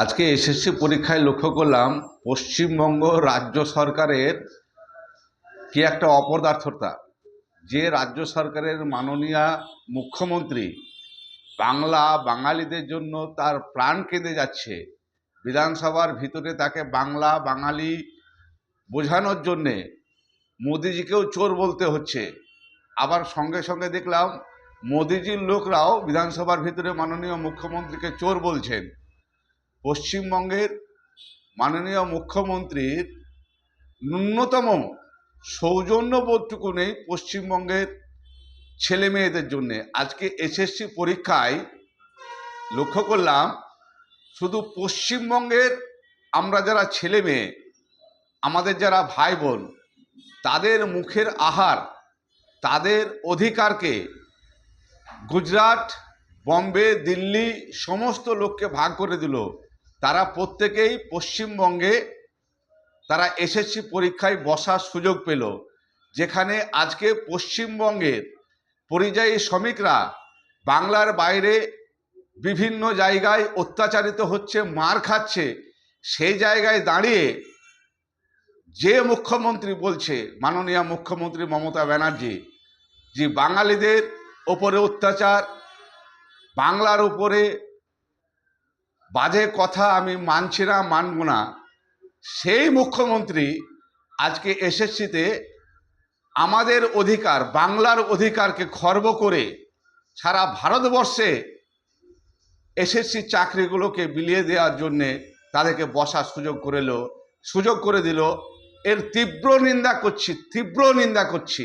আজকে এসএসসি পরীক্ষায় লক্ষ্য করলাম পশ্চিমবঙ্গ রাজ্য সরকারের কি একটা অপদার্থতা। যে রাজ্য সরকারের মাননীয় মুখ্যমন্ত্রী বাংলা বাঙালিদের জন্য তার প্রাণ কেঁদে যাচ্ছে, বিধানসভার ভিতরে তাকে বাংলা বাঙালি বোঝানোর জন্যে মোদিজিকেও চোর বলতে হচ্ছে। আবার সঙ্গে সঙ্গে দেখলাম মোদিজির লোকরাও বিধানসভার ভিতরে মাননীয় মুখ্যমন্ত্রীকে চোর বলছেন। পশ্চিমবঙ্গের মাননীয় মুখ্যমন্ত্রীর ন্যূনতম সৌজন্যবোধটুকু নেই পশ্চিমবঙ্গের ছেলে মেয়েদের জন্যে। আজকে এসএসসি পরীক্ষায় লক্ষ্য করলাম শুধু পশ্চিমবঙ্গের আমরা যারা ছেলে মেয়ে, আমাদের যারা ভাই বোন, তাদের মুখের আহার, তাদের অধিকারকে গুজরাট, বম্বে, দিল্লি সমস্ত লোককে ভাগ করে দিল। তারা প্রত্যেকেই পশ্চিমবঙ্গে তারা এসএসসি পরীক্ষায় বসার সুযোগ পেল, যেখানে আজকে পশ্চিমবঙ্গের পরিযায়ী শ্রমিকরা বাংলার বাইরে বিভিন্ন জায়গায় অত্যাচারিত হচ্ছে, মার খাচ্ছে। সেই জায়গায় দাঁড়িয়ে যে মুখ্যমন্ত্রী বলছে, মাননীয় মুখ্যমন্ত্রী মমতা ব্যানার্জি, যে বাঙালিদের ওপরে অত্যাচার, বাংলার উপরে বাজে কথা আমি মানছি না, মানব না, সেই মুখ্যমন্ত্রী আজকে এসএসসিতে আমাদের অধিকার, বাংলার অধিকারকে খর্ব করে সারা ভারতবর্ষে এসএসসি চাকরিগুলোকে বিলিয়ে দেওয়ার জন্যে তাদেরকে বসার সুযোগ করে দিল। এর তীব্র নিন্দা করছি।